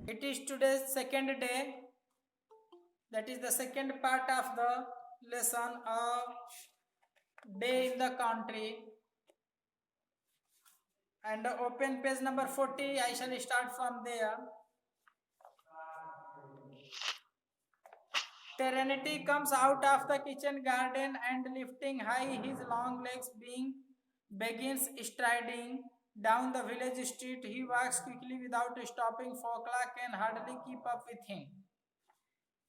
It is today's second day. That is the second part of the lesson of day in the country. And open page number 40. I shall start from there. Serenity comes out of the kitchen garden and lifting high his long legs begins striding down the village street. He walks quickly without stopping. Fokla can hardly keep up with him.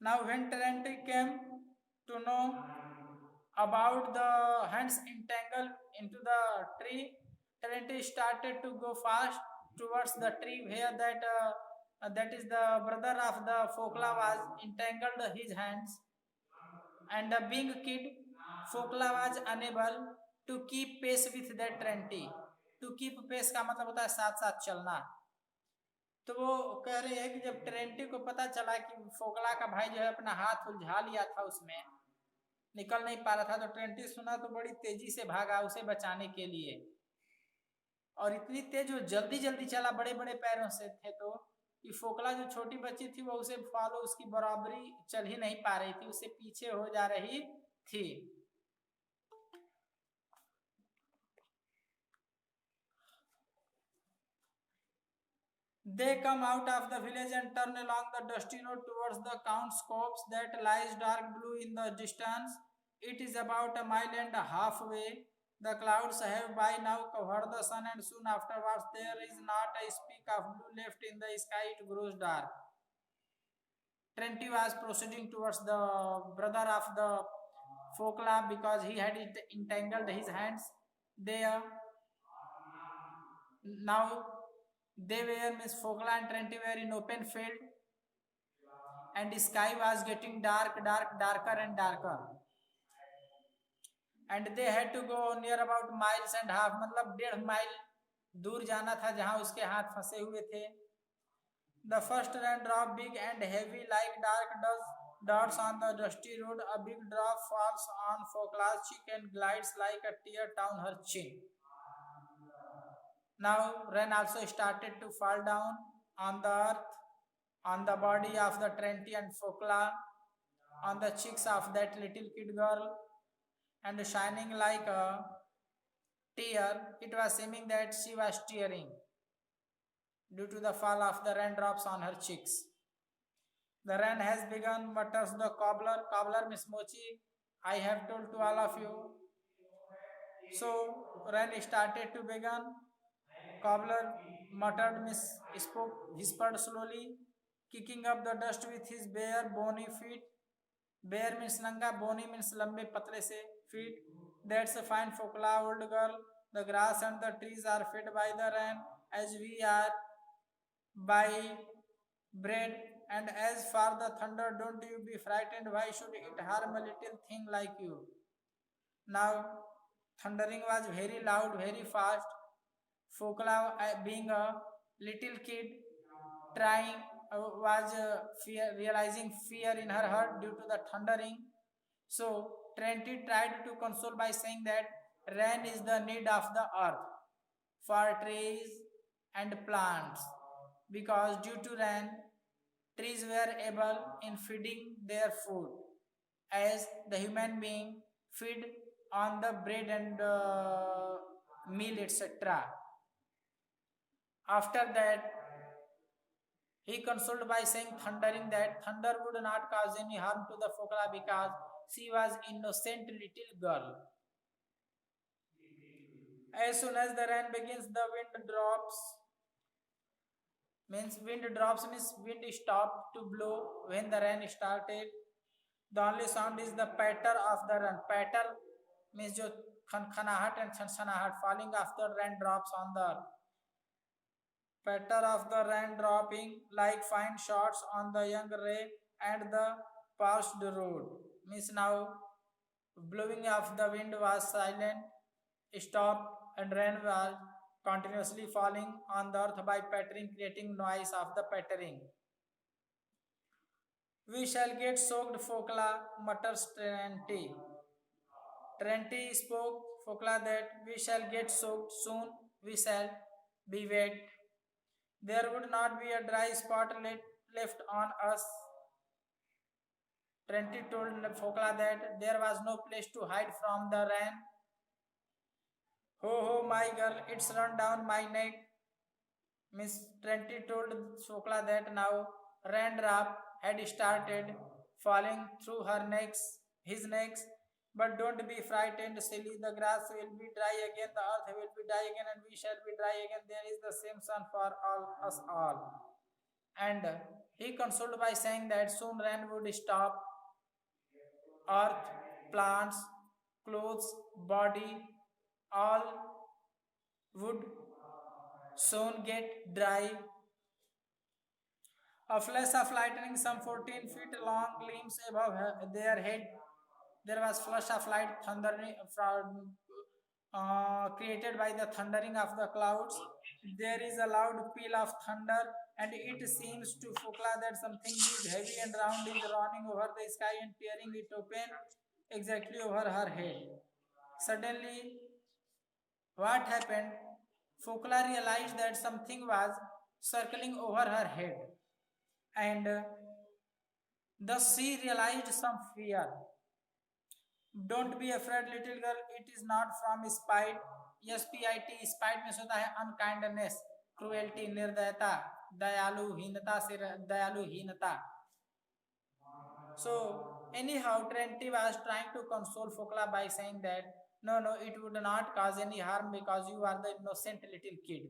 Now when Serenity came to know about the hands entangled into the tree, Serenity started to go fast towards the tree where that is the brother of the Fokla was entangled his hands, and being a kid, Fokla was unable to keep pace with that Serenity. To keep pace का मतलब होता है साथ साथ चलना। तो वो कह रहे हैं कि जब ट्रेंटी को पता चला कि फोकला का भाई जो है अपना हाथ उलझा लिया था, उसमें निकल नहीं पा रहा था, तो ट्रेंटी सुना तो बड़ी तेजी से भागा उसे बचाने के लिए। और इतनी तेज वो जल्दी जल्दी चला बड़े बड़े पैरों से थे, तो कि फोकला जो छोटी बच्ची थी वो उसे फॉलो उसकी बराबरी चल ही नहीं पा रही थी, उससे पीछे हो जा रही थी। They come out of the village and turn along the dusty road towards the Count's Copse that lies dark blue in the distance. It is about a mile and a half away. The clouds have by now covered the sun, and soon afterwards there is not a speck of blue left in the sky. It grows dark. Trenti was proceeding towards the brother of the Fokla because he had entangled his hands there. Now they were Miss Fokla and Trenti were in open field, and the sky was getting darker and darker. And they had to go near about miles and half, मतलब 1.5 mile दूर जाना था जहां उसके हाथ फंसे हुए थे. The first raindrop, big and heavy like dark dots on the dusty road. A big drop falls on Fokla's cheek and glides like a tear down her chin. Now rain also started to fall down on the earth, on the body of the Trenti and Fokla, on the cheeks of that little kid girl, and shining like a tear. It was seeming that she was tearing due to the fall of the raindrops on her cheeks. The rain has begun, mutters the cobbler. Cobbler, Miss Mochi, I have told to all of you. So rain started to begin. Cobbler muttered, Miss spoke, whispered slowly, kicking up the dust with his bare bony feet. Bare means nanga, bony means lambe patre se feet. That's a fine Fokla, old girl. The grass and the trees are fed by the rain, as we are by bread. And as for the thunder, don't you be frightened. Why should it harm a little thing like you? Now, thundering was very loud, very fast. Fokla, being a little kid, trying was realizing fear in her heart due to the thundering. So Trenti tried to console by saying that rain is the need of the earth for trees and plants, because due to rain trees were able in feeding their food as the human being feed on the bread and meal, etc. After that, he consoled by saying thundering that thunder would not cause any harm to the Fokla because she was innocent little girl. As soon as the rain begins, the wind drops. Means wind stopped to blow when the rain started. The only sound is the patter of the rain. Patter means jo खनखनाहट and छनछनाहट falling after rain drops on the earth. Patter of the rain dropping like fine shots on the young ray and the past road. Means now blowing of the wind was silent, stopped, and rain was continuously falling on the earth by pattering, creating noise of the pattering. We shall get soaked, Fokla, mutters Trenti. Trenti spoke, Fokla, that we shall get soaked soon, we shall be wet. There would not be a dry spot left on us. Trenti told Fokla that there was no place to hide from the rain. Ho ho, my girl, it's run down my neck. Miss Trenti told Fokla that now raindrop had started falling through his necks. But don't be frightened, silly. The grass will be dry again, the earth will be dry again, and we shall be dry again. There is the same sun for us all. And he consoled by saying that soon rain would stop. Earth, plants, clothes, body, all would soon get dry. A flash of lightning, some 14 feet long, gleams above their head. There was flash of light thundering created by the thundering of the clouds. There is a loud peal of thunder, and it seems to Fukla that something big, heavy, and round is running over the sky and tearing it open exactly over her head. Suddenly, what happened? Fukla realized that something was circling over her head, and thus she realized some fear. Don't be afraid, little girl. It is not from spite. SPIT, spite में होता है unkindness, cruelty, निर्दयता, दयालुहीनता से दयालुहीनता. So anyhow, Trenti was trying to console Fokla by saying that no, it would not cause any harm because you are the innocent little kid.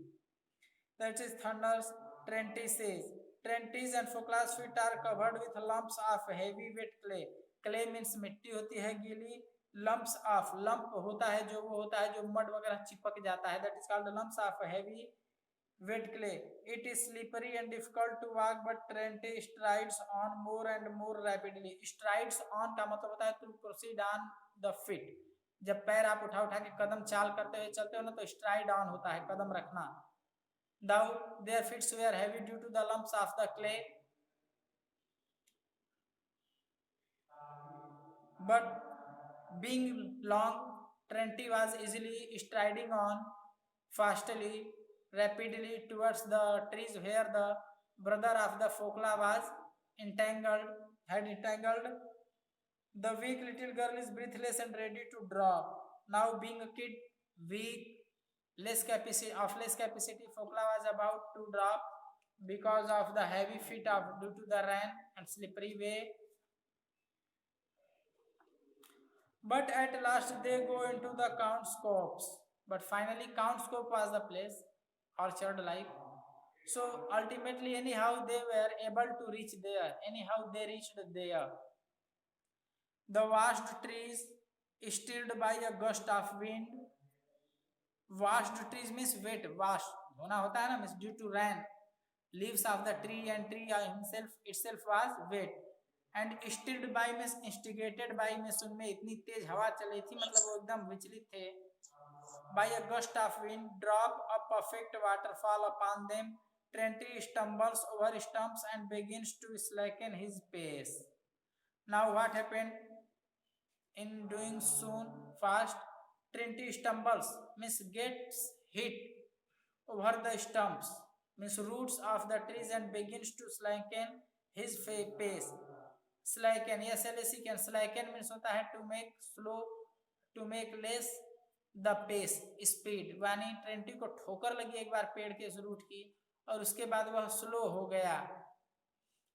That is thunders. Trenti says. Trenti's and Fokla's feet are covered with lumps of heavy wet clay. Clay means मिट्टी होती है गीली. Lumps of lump होता है जो वो होता है जो मड वगैरह चिपक जाता है. That is called lumps of heavy wet clay. It is slippery and difficult to walk, but Trenti strides on more and more rapidly. Strides on का मतलब होता है to proceed on the feet. जब पैर आप उठा के कदम चाल करते हुए चलते हो ना तो stride on होता है कदम रखना. Now their feet were heavy due to the lumps of the clay, but being long, Trenti was easily striding on fastly, rapidly towards the trees where the brother of the Fokla was had entangled. The weak little girl is breathless and ready to drop. Now, being a kid, weak, less capacity, Fokla was about to drop because of the heavy feet due to the rain and slippery way. But at last they go into the Count's copse. But finally, Count's copse was the place, orchard like. So ultimately, anyhow, they were able to reach there. Anyhow, they reached there. The vast trees, stirred by a gust of wind. Vast trees means wet, vast. होना होता है ना means due to rain. Leaves of the tree and tree itself was wet. And stirred by means instigated by means उनमें इतनी तेज हवा चल रही थी मतलब वो एकदम विचलित थे. By a gust of wind, drop a perfect waterfall upon them. Trenti stumbles over stumps and begins to slacken his pace. Now what happened? In doing soon fast, Trenti stumbles means gets hit over the stumps means roots of the trees and begins to slacken his pace. Slacken, SLAC slacken means होता है to make slow, to make less the pace, speed. यानी twenty को ठोकर लगी एक बार पेड़ के इस रूट की और उसके बाद वह स्लो हो गया,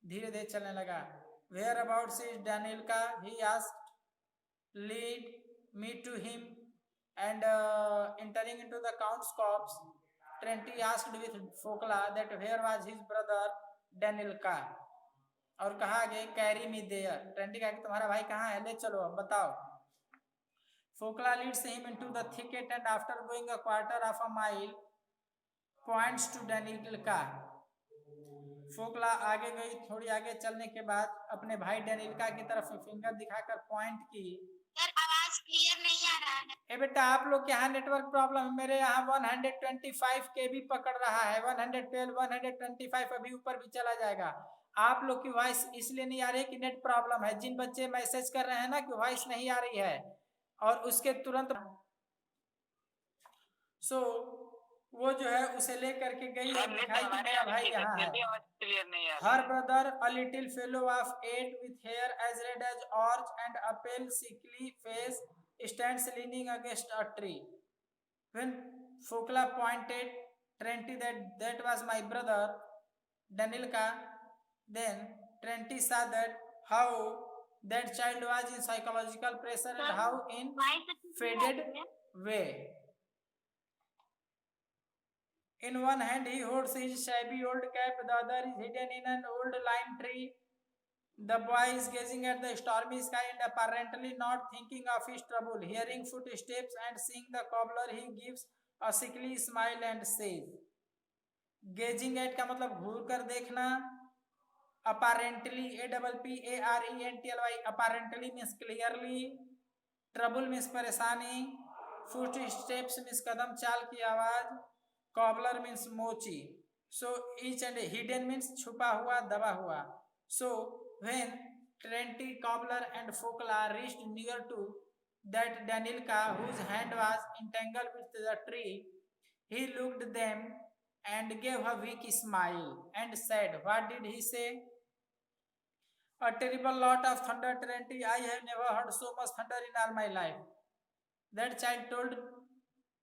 धीरे धीरे चलने लगा. Where about is Danielka? He asked. Lead me to him. And entering into the Count's copse, Trenti asked with Fokla that where was his brother Danielka. और कहा गया कैरी मी देयर. ट्रेंटी कहा कि तुम्हारा भाई कहाँ है, ले चलो अब बताओ. Fokla leads him into the thicket and after going a quarter of a mile points to Danielka. Fokla आगे गई, थोड़ी आगे चलने के बाद अपने भाई डेनिल्का की तरफ फिंगर दिखाकर पॉइंट की. सर आवाज क्लियर नहीं आ रहा है. ए बेटा आप लोग के यहाँ नेटवर्क प्रॉब्लम है, मेरे यहाँ 125 KB पकड़ रहा है. 112 125 अभी ऊपर भी चला जाएगा. आप लोग की वॉइस इसलिए नहीं आ रही कि नेट प्रॉब्लम है. जिन बच्चे मैसेज कर रहे हैं ना कि वॉइस नहीं आ रही है और उसके तुरंत वो जो है उसे लेकर के गई और दिखाई कि मेरा भाई यहाँ है। क्लियर नहीं है। Her brother, a little fellow of 8 with hair as red as orange and a pale sickly face, stands leaning against a tree. When Fokla pointed Trenty that was my brother, Danilka, then Trenty saw that how that child was in psychological pressure and how in faded way. In one hand he holds his shabby old cap, the other is hidden in an old lime tree. The boy is gazing at the stormy sky and apparently not thinking of his trouble. Hearing footsteps and seeing the cobbler, he gives a sickly smile and says, Gazing at का मतलब घूर कर देखना. Apparently, APPARENTLY, apparently means clearly. Trouble means परेशानी. Footsteps means कदम चाल की आवाज. Cobbler means मोची. So each and hidden means छुपा हुआ, दबा हुआ. So when Trenty, Cobbler and Fokla reached near to that Danilka whose hand was entangled with the tree, he looked them and gave a weak smile and said, What did he say? A terrible lot of thunder, Trenty. I have never heard so much thunder in all my life. That child told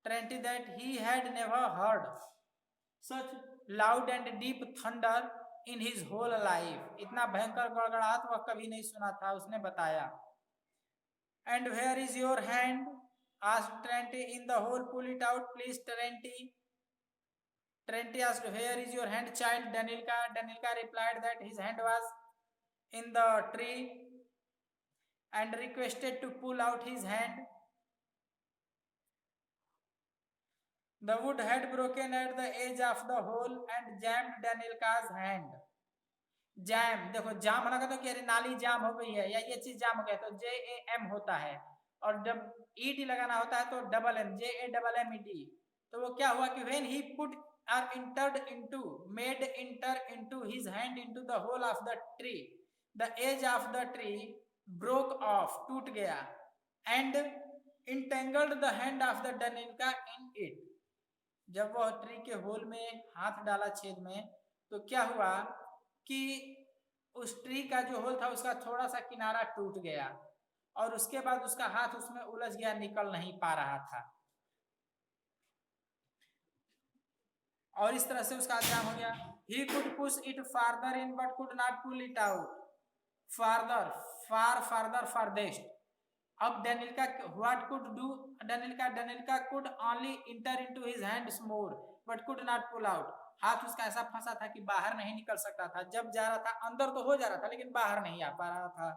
Trenty that he had never heard such loud and deep thunder in his whole life. इतना भयंकर गड़गड़ाहट वह कभी नहीं सुना था, उसने बताया. And where is your hand? Asked Trenty. In the hole, pull it out, please, Trenty. Trenty asked, Where is your hand, child? Danilka. Danilka replied that his hand was in the tree and requested to pull out his hand. The wood had broken at the edge of the hole and jammed Danilka's hand. Jam, देखो जाम होना का तो कह रहे नाली जाम हो गई है या ये चीज जाम हो गया तो JAM होता है, और जब ED लगाना होता है तो डबल M, JAMMED. तो वो क्या हुआ कि when he put or made enter into his hand into the hole of the tree, the edge of the tree broke off, टूट गया, and entangled the hand of the Danilka in it. जब वह tree के whole में हाथ डाला छेद में, तो क्या हुआ कि उस ट्री का जो होल था उसका थोड़ा सा किनारा टूट गया और उसके बाद उसका हाथ उसमें उलझ गया, निकल नहीं पा रहा था और इस तरह से उसका जाम हो गया. He could push it farther in but could not pull it out. Farther, far, farther, farthest. अब Danilka what could do? Danilka could only enter into his hands more but could not pull out. हाथ उसका ऐसा फंसा था कि बाहर नहीं निकल सकता था. जब जा रहा था अंदर तो हो जा रहा था लेकिन बाहर नहीं आ पा रहा था.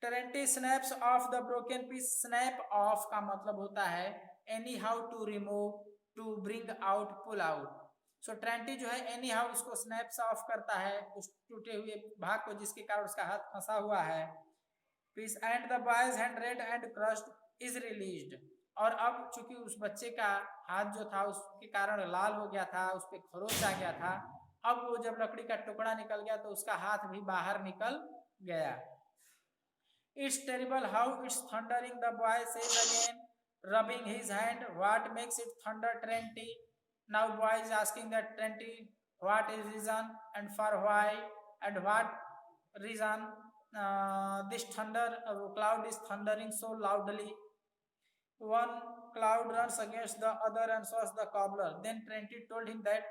Trenty snaps off the broken piece. Snap off का मतलब होता है anyhow to remove, to bring out, pull out. So Trenty जो है anyhow उसको snaps off करता है उस टूटे हुए भाग को जिसके कारण उसका हाथ फंसा हुआ है. Piece and the boy's hand red and crushed is released. और अब चूंकि उस बच्चे का हाथ जो था उसके कारण लाल हो गया था, उस पर खरोच आ गया था, अब वो जब लकड़ी का टुकड़ा निकल गया तो उसका हाथ भी बाहर निकल गया. It's terrible how it's thundering, the boy says again, rubbing his hand. What makes it thunder, Trenty? Now boy is asking that Trenty what is reason and for why and what reason this thunder cloud is thundering so loudly. One cloud runs against the other and so is the cobbler. Then Trenty told him that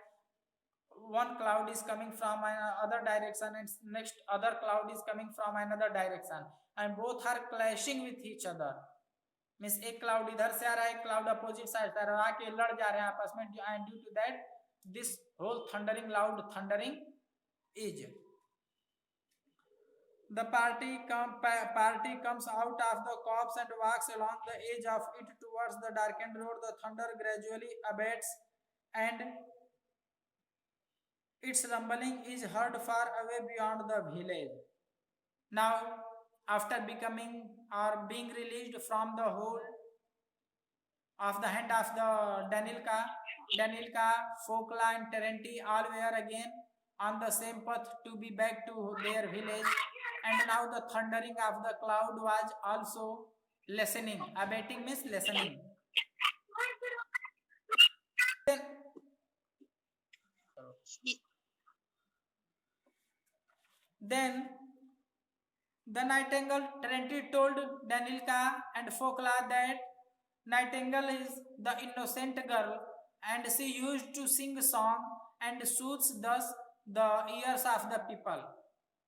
one cloud is coming from another direction and next other cloud is coming from another direction and both are clashing with each other. Means एक cloud इधर से आ रहा है, एक cloud opposite side से आके लड़ जा रहे हैं आपस में, and due to that this whole thundering loud thundering is. The party comes out of the copse and walks along the edge of it towards the darkened road. The thunder gradually abates and its rumbling is heard far away beyond the village. Now, after becoming or being released from the hold of the hand of the Danilka, Fokla and Trenty all were again on the same path to be back to their village. And now the thundering of the cloud was also lessening. Abating means lessening. Then He, Then the nightingale, Trenti told Danilka and Fokla that nightingale is the innocent girl and she used to sing song and soothes thus the ears of the people.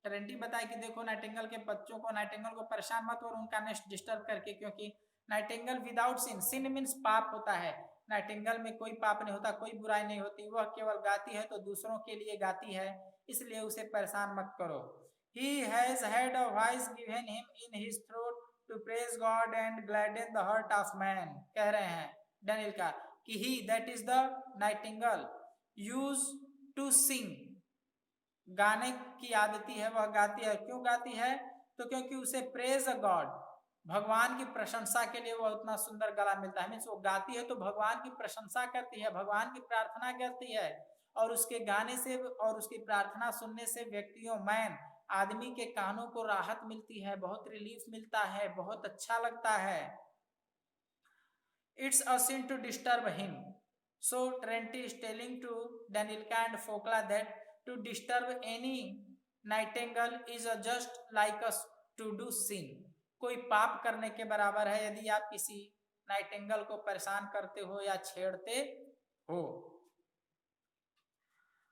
Twenty बताया कि देखो Nightingale के बच्चों को, Nightingale को परेशान मत और उनका नेस्ट डिस्टर्ब करके, क्योंकि नाइटिंगल विदाउट सिन, सिन मीन्स पाप होता है, नाइटिंगल में कोई पाप नहीं होता, कोई बुराई नहीं होती, वह केवल गाती है तो दूसरों के लिए गाती है, इसलिए उसे परेशान मत करो. He has had a voice given him in his throat to praise God and gladden the heart of man. कह रहे हैं डैनियल का कि he, that is the nightingale, used to sing, गाने की आदती है, वह गाती है. क्यों गाती है? तो क्योंकि उसे प्रेज गॉड, भगवान की प्रशंसा के लिए वह उतना सुंदर गला मिलता है. मीन्स वो गाती है तो भगवान की प्रशंसा करती है, भगवान की प्रार्थना करती है, और उसके गाने से और उसकी प्रार्थना सुनने से व्यक्तियों, मैन, आदमी के कानों को राहत मिलती है, बहुत रिलीफ मिलता है, बहुत अच्छा लगता है. It's a sin to disturb him. So Trenti is telling to Danilka and Fokla that to disturb any nightingale is just like us to do sin. कोई पाप करने के बराबर है यदि आप किसी नाइटिंगल को परेशान करते हो या छेड़ते हो.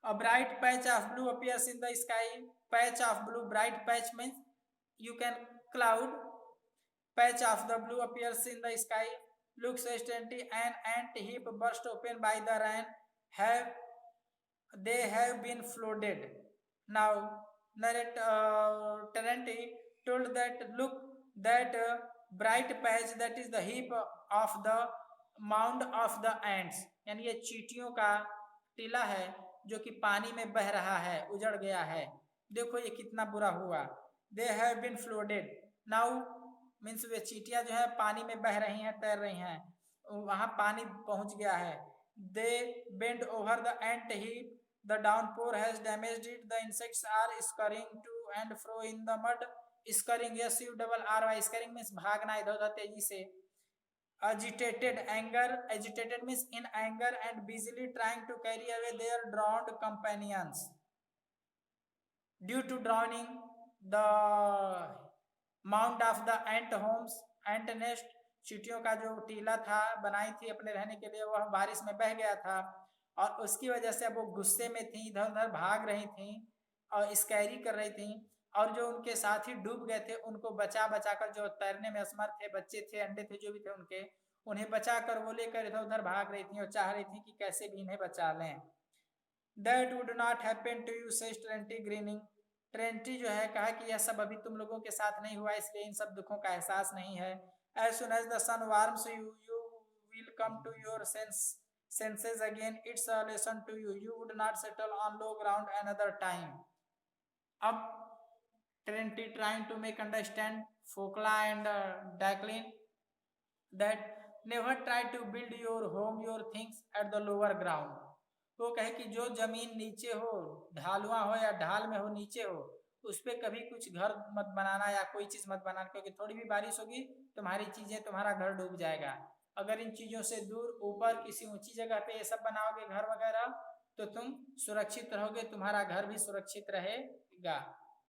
A bright patch of blue appears in the sky. Patch of blue, bright patch means you can cloud. Patch of the blue appears in the sky. Looks stinty. An ant heap burst open by the rain. They have been flooded. Now, Terenti told that look, that bright patch, that is the heap of the mound of the ants. यानी ये चींटियों का टीला है जो कि पानी में बह रहा है, उजड़ गया है. देखो ये कितना बुरा हुआ. They have been flooded. Now means वे चींटियां जो है पानी में बह रही हैं, तैर रही हैं, वहां पानी पहुंच गया है. They bent over the ant heap. The downpour has damaged it. The insects are scurrying to and fro in the mud. Scurrying, SURRY. Scurrying means भागना इधर उधर तेजी से. Agitated, anger. Agitated means in anger and busily trying to carry away their drowned companions. Due to drowning, the mound of the ant homes, ant nest, चींटियों का जो टीला था, बनाई थी अपने रहने के लिए, वह बारिश में बह गया था, और उसकी वजह से वो गुस्से में थी, इधर उधर भाग रही थी और स्कैरी कर रही थी, और जो उनके साथी डूब गए थे उनको बचा बचा कर, जो तैरने में असमर्थ थे, बच्चे थे, अंडे थे, जो भी थे उनके, उन्हें बचा कर वो लेकर इधर उधर भाग रही थी और चाह रही थी कि कैसे भी इन्हें बचा लें. That would not happen to you, says Trenti grinning. Twenty जो है कहा कि यह सब अभी तुम लोगों के साथ नहीं हुआ, इसलिए इन सब दुखों का एहसास नहीं है. As soon as the sun warms you, you will come to your senses again. It's a lesson to you. You would not settle on low ground another time. अब Trenti trying to make understand Fokla and Declan that never try to build your home, your things at the lower ground. वो कहे कि जो जमीन नीचे हो, ढालुआ हो या ढाल में हो, नीचे हो, उस पर कभी कुछ घर मत बनाना या कोई चीज मत बनाना, क्योंकि थोड़ी भी बारिश होगी तुम्हारी चीजें, तुम्हारा घर डूब जाएगा. अगर इन चीजों से दूर ऊपर किसी ऊंची जगह पे ये सब बनाओगे घर वगैरह, तो तुम सुरक्षित रहोगे, तुम्हारा घर भी सुरक्षित रहेगा.